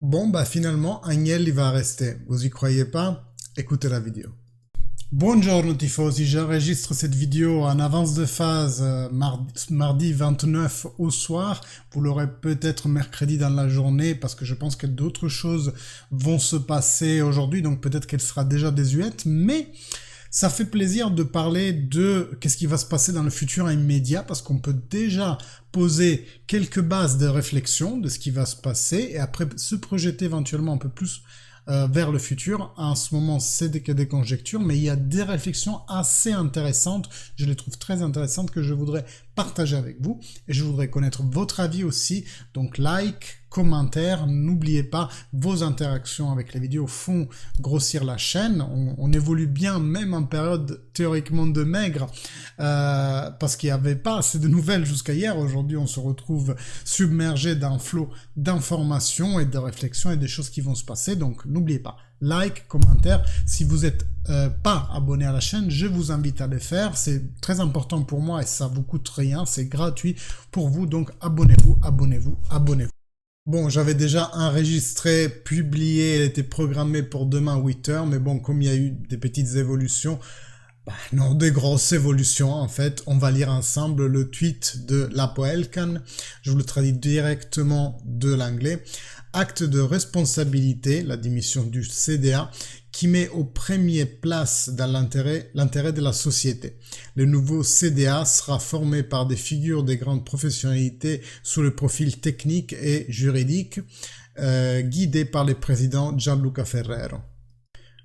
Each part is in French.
Bon, bah finalement, Agnelli il va rester. Vous y croyez pas? Écoutez la vidéo. Buongiorno tifosi, j'enregistre cette vidéo en avance de phase mardi 29 au soir. Vous l'aurez peut-être mercredi dans la journée parce que je pense que d'autres choses vont se passer aujourd'hui, donc peut-être qu'elle sera déjà désuète, mais ça fait plaisir de parler de qu'est-ce qui va se passer dans le futur immédiat parce qu'on peut déjà poser quelques bases de réflexion de ce qui va se passer et après se projeter éventuellement un peu plus vers le futur. En ce moment, c'est que des conjectures, mais il y a des réflexions assez intéressantes. Je les trouve très intéressantes que je voudrais partager avec vous et je voudrais connaître votre avis aussi. Donc like, commentaires, n'oubliez pas, vos interactions avec les vidéos font grossir la chaîne. On évolue bien même en période théoriquement de maigre parce qu'il n'y avait pas assez de nouvelles jusqu'à hier. Aujourd'hui, on se retrouve submergé d'un flot d'informations et de réflexions et des choses qui vont se passer. Donc n'oubliez pas, like, commentaire. Si vous n'êtes pas abonné à la chaîne, je vous invite à le faire. C'est très important pour moi et ça vous coûte rien. C'est gratuit pour vous. Donc abonnez-vous, abonnez-vous, abonnez-vous. Bon, j'avais déjà enregistré, publié, elle était programmée pour demain 8h, mais bon, comme il y a eu des petites évolutions, non, des grosses évolutions en fait, on va lire ensemble le tweet de Lapo Elkan, je vous le traduis directement de l'anglais. Acte de responsabilité, la démission du CDA, qui met au premier place dans l'intérêt de la société. Le nouveau CDA sera formé par des figures de grandes professionnalités sous le profil technique et juridique, guidé par le président Gianluca Ferrero.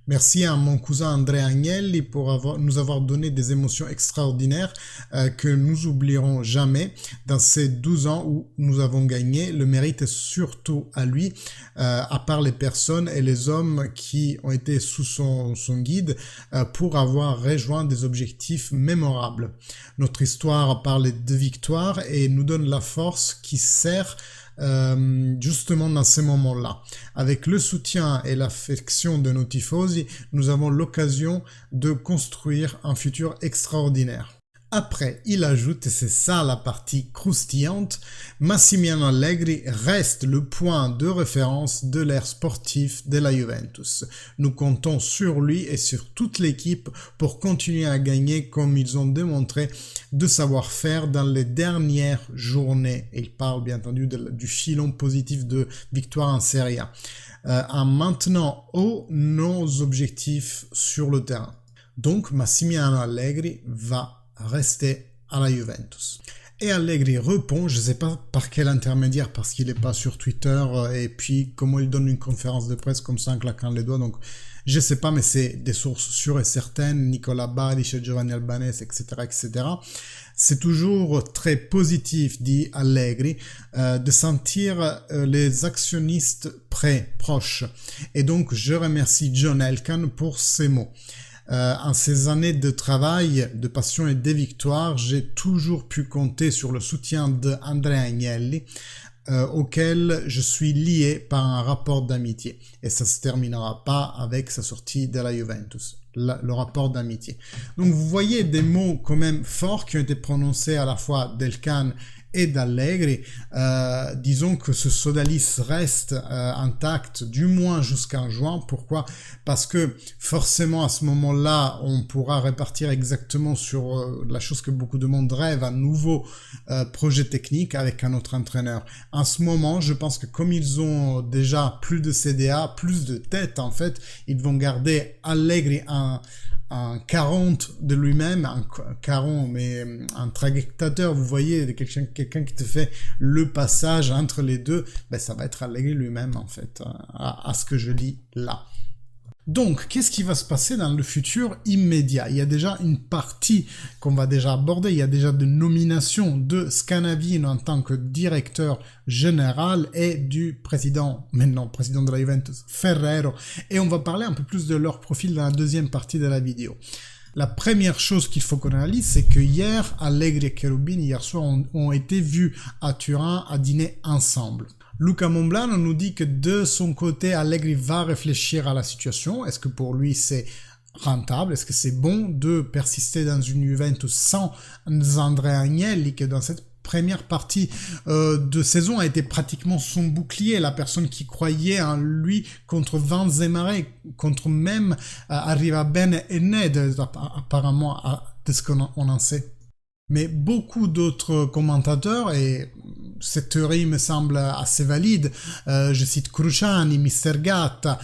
Merci à mon cousin André Agnelli pour nous avoir donné des émotions extraordinaires que nous oublierons jamais dans ces 12 ans où nous avons gagné. Le mérite est surtout à lui, à part les personnes et les hommes qui ont été sous son guide pour avoir rejoint des objectifs mémorables. Notre histoire parle de victoire et nous donne la force qui sert justement dans ces moments-là. Avec le soutien et l'affection de nos tifosi, nous avons l'occasion de construire un futur extraordinaire. Après, il ajoute, et c'est ça la partie croustillante, Massimiliano Allegri reste le point de référence de l'ère sportif de la Juventus. Nous comptons sur lui et sur toute l'équipe pour continuer à gagner comme ils ont démontré de savoir-faire dans les dernières journées. Et il parle bien entendu du filon positif de victoire en Serie A. En maintenant haut nos objectifs sur le terrain. Donc Massimiliano Allegri va rester à la Juventus. Et Allegri répond, je ne sais pas par quel intermédiaire, parce qu'il n'est pas sur Twitter, et puis comment il donne une conférence de presse comme ça en claquant les doigts, donc je ne sais pas, mais c'est des sources sûres et certaines, Nicola Baric, Giovanni Albanese, etc., etc. C'est toujours très positif, dit Allegri, de sentir les actionnistes près, proches. Et donc, je remercie John Elkann pour ces mots. En ces années de travail, de passion et de victoire, j'ai toujours pu compter sur le soutien de Andrea Agnelli, auquel je suis lié par un rapport d'amitié. Et ça se terminera pas avec sa sortie de la Juventus. Le rapport d'amitié. Donc vous voyez des mots quand même forts qui ont été prononcés à la fois d'Elkann et d'Allegri. Disons que ce sodalice reste intact du moins jusqu'en juin. Pourquoi? Parce que forcément à ce moment-là on pourra répartir exactement sur la chose que beaucoup de monde rêve, un nouveau projet technique avec un autre entraîneur. En ce moment je pense que comme ils ont déjà plus de CDA, plus de tête en fait, ils vont garder Allegri un 40 de lui-même, un 40, mais un trajectateur, vous voyez, quelqu'un qui te fait le passage entre les deux, ben ça va être Allegri lui-même en fait, à ce que je lis là. Donc, qu'est-ce qui va se passer dans le futur immédiat? Il y a déjà une partie qu'on va déjà aborder, il y a déjà des nominations de Scanavino en tant que directeur général et du président, maintenant président de la Juventus, Ferrero, et on va parler un peu plus de leur profil dans la deuxième partie de la vidéo. La première chose qu'il faut qu'on analyse, c'est que hier, Allegri et Cherubini, hier soir, ont été vus à Turin à dîner ensemble. Luca Monblano nous dit que de son côté, Allegri va réfléchir à la situation. Est-ce que pour lui c'est rentable? Est-ce que c'est bon de persister dans une Juventus sans Andrea Agnelli, qui est dans cette première partie de saison a été pratiquement son bouclier, la personne qui croyait en lui contre vents et marées, contre même Arriva Bene et Ned, apparemment, de ce qu'on en sait. Mais beaucoup d'autres commentateurs, et cette théorie me semble assez valide, je cite Cruciani, Mr. Gatta,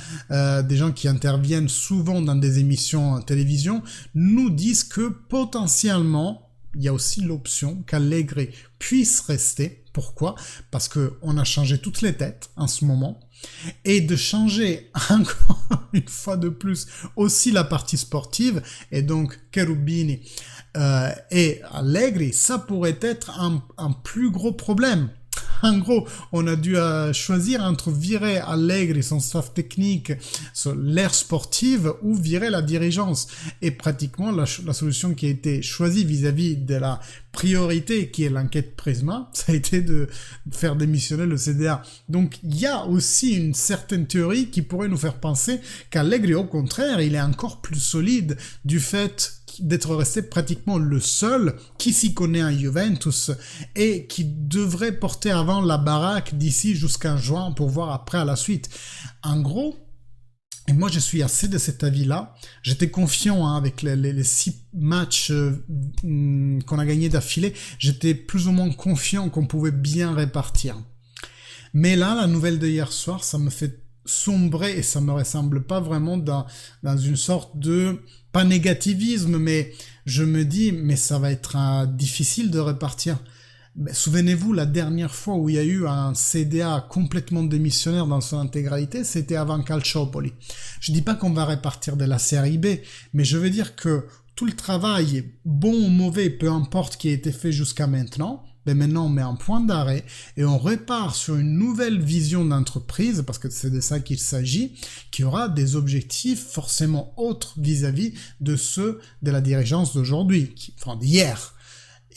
des gens qui interviennent souvent dans des émissions télévision, nous disent que potentiellement, il y a aussi l'option qu'Allegri puisse rester. Pourquoi? Parce qu'on a changé toutes les têtes en ce moment. Et de changer encore une fois de plus aussi la partie sportive, et donc Cherubini et Allegri, ça pourrait être un plus gros problème. En gros, on a dû choisir entre virer Allegri, son staff technique, sur l'ère sportive, ou virer la dirigeance. Et pratiquement, la solution qui a été choisie vis-à-vis de la priorité qui est l'enquête Prisma, ça a été de faire démissionner le CDA. Donc, il y a aussi une certaine théorie qui pourrait nous faire penser qu'Allegri, au contraire, il est encore plus solide du fait d'être resté pratiquement le seul qui s'y connaît en Juventus et qui devrait porter avant la baraque d'ici jusqu'en juin pour voir après à la suite. En gros, et moi je suis assez de cet avis-là, j'étais confiant avec les 6 matchs qu'on a gagnés d'affilée, j'étais plus ou moins confiant qu'on pouvait bien répartir. Mais là, la nouvelle de hier soir, ça me fait sombrer et ça me ressemble pas vraiment dans une sorte de, pas négativisme, mais je me dis, mais ça va être difficile de repartir. Souvenez-vous, la dernière fois où il y a eu un CDA complètement démissionnaire dans son intégralité, c'était avant Calciopoli. Je dis pas qu'on va repartir de la série B, mais je veux dire que tout le travail, bon ou mauvais, peu importe, qui a été fait jusqu'à maintenant, mais maintenant on met un point d'arrêt et on repart sur une nouvelle vision d'entreprise, parce que c'est de ça qu'il s'agit, qui aura des objectifs forcément autres vis-à-vis de ceux de la dirigeance d'aujourd'hui, enfin d'hier.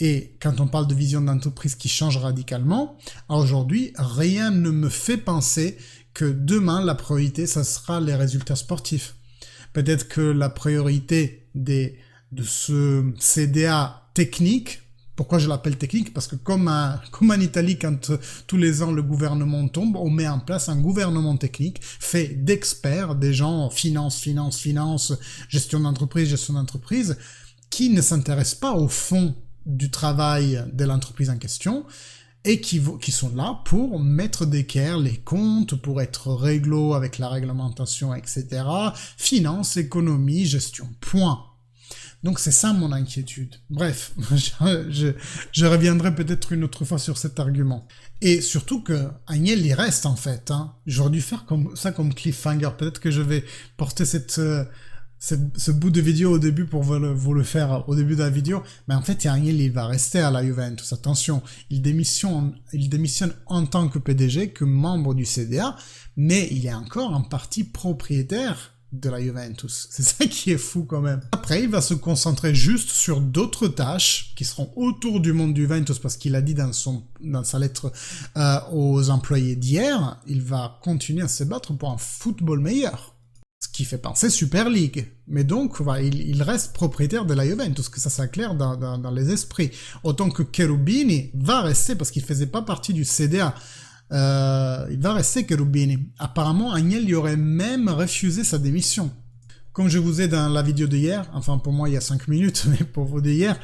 Et quand on parle de vision d'entreprise qui change radicalement, aujourd'hui, rien ne me fait penser que demain, la priorité, ça sera les résultats sportifs. Peut-être que la priorité de ce CDA technique, pourquoi je l'appelle technique? Parce que comme en Italie, quand tous les ans le gouvernement tombe, on met en place un gouvernement technique fait d'experts, des gens finance, gestion d'entreprise, qui ne s'intéressent pas au fond du travail de l'entreprise en question et qui sont là pour mettre d'équerre les comptes, pour être réglo avec la réglementation, etc. Finance, économie, gestion, point. Donc c'est ça mon inquiétude. Bref, je reviendrai peut-être une autre fois sur cet argument. Et surtout que Agnelli il reste en fait. J'aurais dû faire comme cliffhanger. Peut-être que je vais porter ce bout de vidéo au début pour vous le faire au début de la vidéo. Mais en fait, Agnelli va rester à la Juventus. Attention, il démissionne en tant que PDG, que membre du CDA, mais il est encore en partie propriétaire de la Juventus. C'est ça qui est fou quand même. Après, il va se concentrer juste sur d'autres tâches qui seront autour du monde du Juventus, parce qu'il a dit dans sa lettre aux employés d'hier, il va continuer à se battre pour un football meilleur. Ce qui fait penser Super League. Mais donc, il reste propriétaire de la Juventus, que ça s'éclaire dans les esprits. Autant que Cherubini va rester, parce qu'il faisait pas partie du CDA. Il va rester Cherubini. Apparemment, Agnelli aurait même refusé sa démission. Comme je vous ai dans la vidéo d'hier, enfin pour moi il y a 5 minutes, mais pour vous d'hier,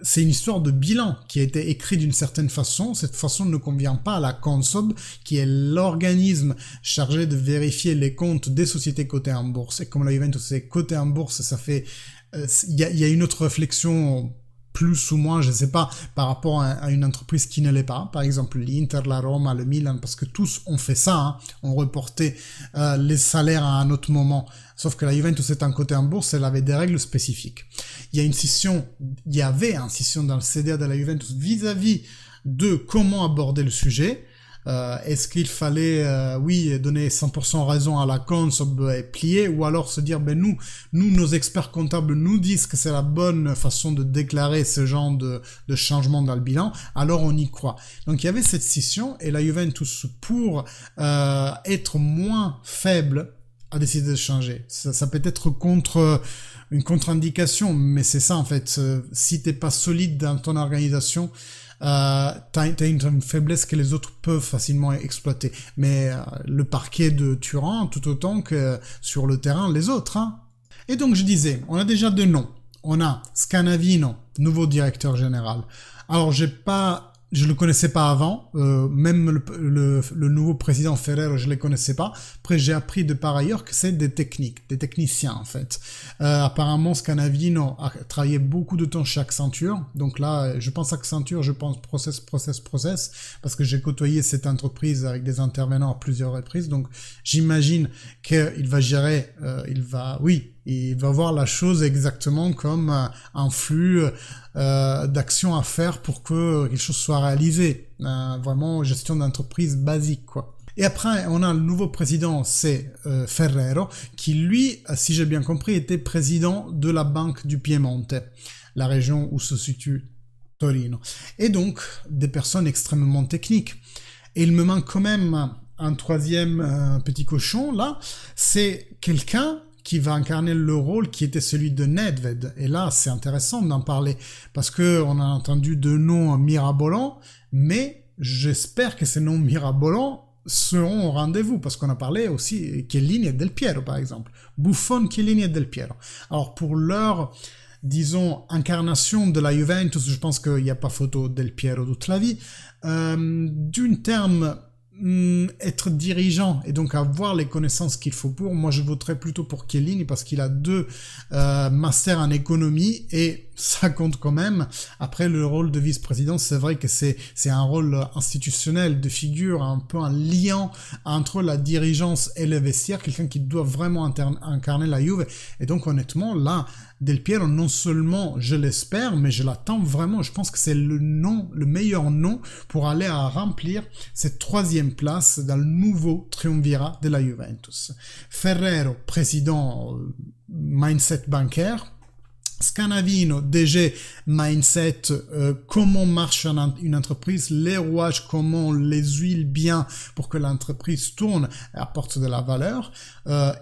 c'est une histoire de bilan qui a été écrit d'une certaine façon. Cette façon ne convient pas à la Consob, qui est l'organisme chargé de vérifier les comptes des sociétés cotées en bourse. Et comme la Juventus est cotée en bourse, ça fait, il y a une autre réflexion plus ou moins, je sais pas, par rapport à une entreprise qui ne l'est pas. Par exemple, l'Inter, la Roma, le Milan, parce que tous ont fait ça, ont reporté les salaires à un autre moment. Sauf que la Juventus étant cotée en bourse, elle avait des règles spécifiques. Il y avait une scission dans le CDA de la Juventus vis-à-vis de comment aborder le sujet. Est-ce qu'il fallait, donner 100% raison à la Consob et plier, ou alors se dire, nous, nos experts comptables nous disent que c'est la bonne façon de déclarer ce genre de changement dans le bilan, alors on y croit. Donc il y avait cette scission, et la Juventus, pour être moins faible, a décidé de changer. Ça peut être une contre-indication, mais c'est ça en fait. Si t'es pas solide dans ton organisation, t'as une faiblesse que les autres peuvent facilement exploiter. Mais le parquet de Turin, tout autant que sur le terrain, les autres. Hein. Et donc je disais, on a déjà deux noms. On a Scanavino, nouveau directeur général. Alors je le connaissais pas avant, même le nouveau président Ferrero, je les connaissais pas. Après, j'ai appris de par ailleurs que c'est des techniciens en fait. Apparemment, Scanavino a travaillé beaucoup de temps chez Accenture. Donc là, je pense Accenture, je pense process, parce que j'ai côtoyé cette entreprise avec des intervenants à plusieurs reprises. Donc j'imagine qu'il va gérer, il va voir la chose exactement comme un flux d'actions à faire pour que quelque chose soit réalisé. Vraiment gestion d'entreprise basique, quoi. Et après, on a le nouveau président, c'est Ferrero, qui lui, si j'ai bien compris, était président de la Banque du Piemonte, la région où se situe Torino. Et donc, des personnes extrêmement techniques. Et il me manque quand même un troisième petit cochon, là, c'est quelqu'un qui va incarner le rôle qui était celui de Nedved. Et là, c'est intéressant d'en parler, parce que on a entendu de noms mirabolants, mais j'espère que ces noms mirabolants seront au rendez-vous, parce qu'on a parlé aussi Chiellini et Del Piero, par exemple. Buffon, Chiellini et Del Piero. Alors, pour leur, disons, incarnation de la Juventus, je pense qu'il n'y a pas photo Del Piero toute la vie, d'une terme être dirigeant et donc avoir les connaissances qu'il faut pour, moi je voterais plutôt pour Chiellini parce qu'il a 2 masters en économie et ça compte quand même. Après le rôle de vice-président, c'est vrai que c'est un rôle institutionnel de figure, un peu un lien entre la dirigeance et le vestiaire, quelqu'un qui doit vraiment incarner la Juve. Et donc honnêtement là, Del Piero, non seulement je l'espère, mais je l'attends vraiment. Je pense que c'est le meilleur nom pour aller à remplir cette 3e place dans le nouveau triumvirat de la Juventus. Ferrero, président mindset bancaire. Scanavino, DG, mindset, comment marche une entreprise, les rouages, comment on les huile bien pour que l'entreprise tourne et apporte de la valeur,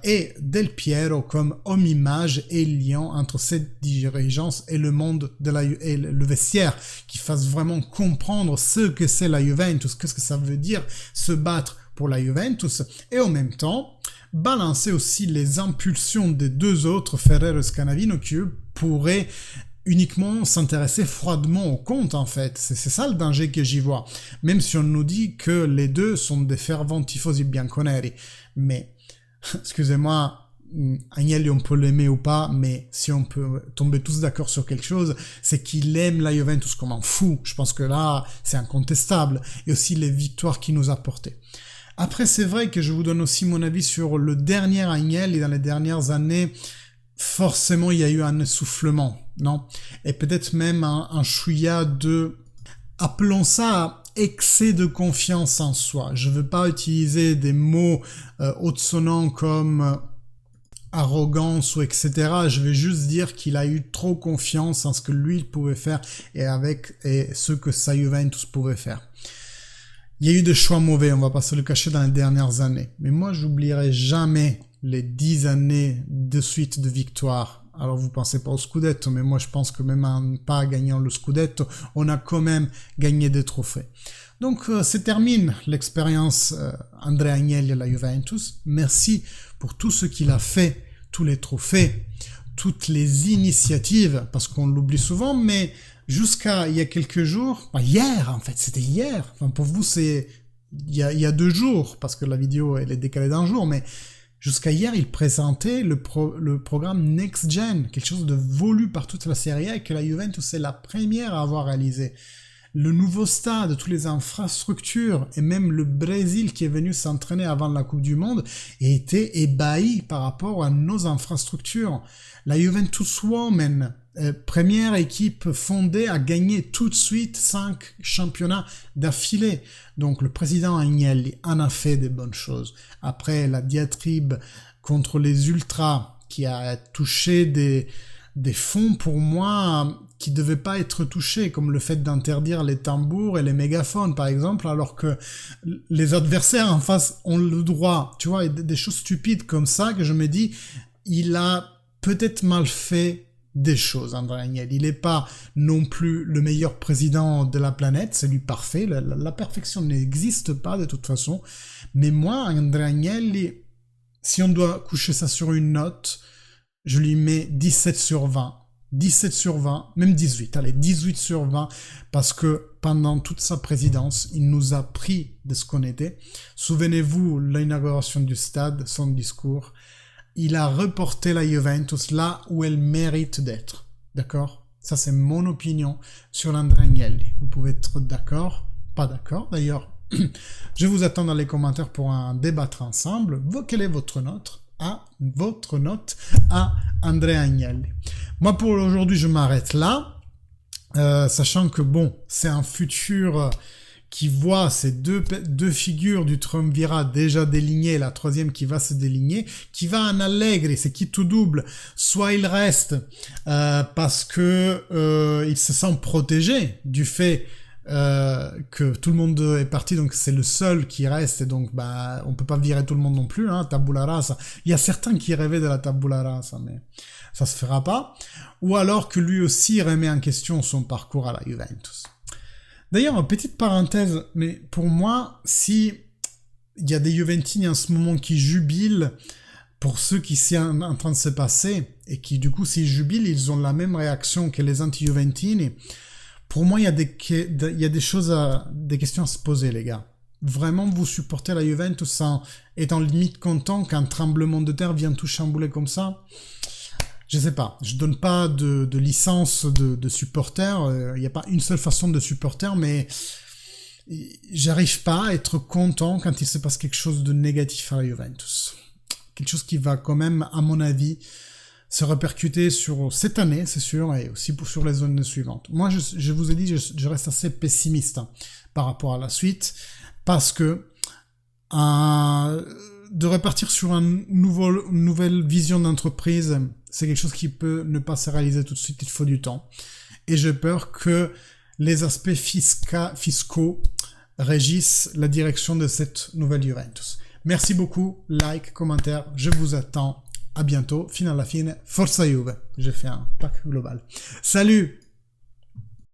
et Del Piero comme homme-image et lien entre cette dirigeance et le monde et le vestiaire, qui fasse vraiment comprendre ce que c'est la Juventus, qu'est-ce que ça veut dire se battre pour la Juventus, et en même temps, balancer aussi les impulsions des 2 autres, Ferrero et Scanavino, qui eux pourraient uniquement s'intéresser froidement au compte en fait. C'est ça le danger que j'y vois. Même si on nous dit que les 2 sont des fervents tifosi bianconeri. Mais, excusez-moi, Agnelli on peut l'aimer ou pas, mais si on peut tomber tous d'accord sur quelque chose, c'est qu'il aime la Juventus comme un fou. Je pense que là, c'est incontestable. Et aussi les victoires qu'il nous a apportées. Après, c'est vrai que je vous donne aussi mon avis sur le dernier Agnelli. Dans les dernières années, forcément, il y a eu un essoufflement, non? Et peut-être même un chouïa de, appelons ça, excès de confiance en soi. Je veux pas utiliser des mots haute-sonnants comme arrogance ou etc. Je vais juste dire qu'il a eu trop confiance en ce que lui il pouvait faire et ce que sa Juventus pouvait faire. Il y a eu des choix mauvais, on va pas se le cacher, dans les dernières années. Mais moi, j'oublierai jamais les 10 années de suite de victoire. Alors, vous pensez pas au Scudetto, mais moi, je pense que même en pas gagnant le Scudetto, on a quand même gagné des trophées. Donc, se termine l'expérience Andrea Agnelli à la Juventus. Merci pour tout ce qu'il a fait, tous les trophées, toutes les initiatives, parce qu'on l'oublie souvent, mais jusqu'à il y a quelques jours, hier en fait, c'était hier, enfin pour vous c'est il y a 2 jours, parce que la vidéo elle est décalée d'1 jour, mais jusqu'à hier il présentait le programme Next Gen, quelque chose de voulu par toute la Serie A et que la Juventus est la première à avoir réalisé. Le nouveau stade, toutes les infrastructures, et même le Brésil qui est venu s'entraîner avant la Coupe du Monde, était ébahi par rapport à nos infrastructures. La Juventus Women, première équipe fondée à gagner tout de suite 5 championnats d'affilée. Donc le président Agnelli en a fait des bonnes choses. Après la diatribe contre les ultras qui a touché des fonds pour moi qui devaient pas être touchés, comme le fait d'interdire les tambours et les mégaphones par exemple, alors que les adversaires en face ont le droit, tu vois, et des choses stupides comme ça que je me dis, il a peut-être mal fait des choses, Andrea Agnelli. Il n'est pas non plus le meilleur président de la planète, c'est lui parfait, la perfection n'existe pas de toute façon. Mais moi, Andrea Agnelli, si on doit coucher ça sur une note, je lui mets 17 sur 20. 17 sur 20, même 18, allez, 18 sur 20, parce que pendant toute sa présidence, il nous a pris de ce qu'on était. Souvenez-vous, l'inauguration du stade, son discours, il a reporté la Juventus là où elle mérite d'être, d'accord? Ça, c'est mon opinion sur l'Andrea Agnelli. Vous pouvez être d'accord, pas d'accord, d'ailleurs. Je vous attends dans les commentaires pour en débattre ensemble. Quelle est votre note à Andrea Agnelli? Moi, pour aujourd'hui, je m'arrête là, sachant que, bon, c'est un futur qui voit ces deux figures du triumvirat déjà délignées, la troisième qui va se déligner, qui va en Allegri, c'est qui tout double. Soit il reste parce que il se sent protégé du fait que tout le monde est parti, donc c'est le seul qui reste, et donc bah on peut pas virer tout le monde non plus, hein, tabula rasa. Il y a certains qui rêvaient de la tabula rasa, mais ça se fera pas. Ou alors que lui aussi remet en question son parcours à la Juventus. D'ailleurs, petite parenthèse, mais pour moi, si il y a des Juventini en ce moment qui jubilent pour ce qui s'est en train de se passer, et qui du coup s'ils jubilent, ils ont la même réaction que les anti-Juventini, pour moi, il y a des questions à se poser, les gars. Vraiment, vous supportez la Juventus en étant limite content qu'un tremblement de terre vient tout chambouler comme ça? Je sais pas. Je donne pas de licence de supporter. Il n'y a pas une seule façon de supporter, mais j'arrive pas à être content quand il se passe quelque chose de négatif à la Juventus. Quelque chose qui va quand même, à mon avis, se répercuter sur cette année, c'est sûr, et aussi sur les zones suivantes. Moi, je vous ai dit, je reste assez pessimiste par rapport à la suite, parce que de repartir sur une nouvelle vision d'entreprise, c'est quelque chose qui peut ne pas se réaliser tout de suite, il faut du temps. Et j'ai peur que les aspects fiscaux régissent la direction de cette nouvelle Juventus. Merci beaucoup, like, commentaire, je vous attends. À bientôt, fino alla fine, Forza Juve. J'ai fait un pack global. Salut!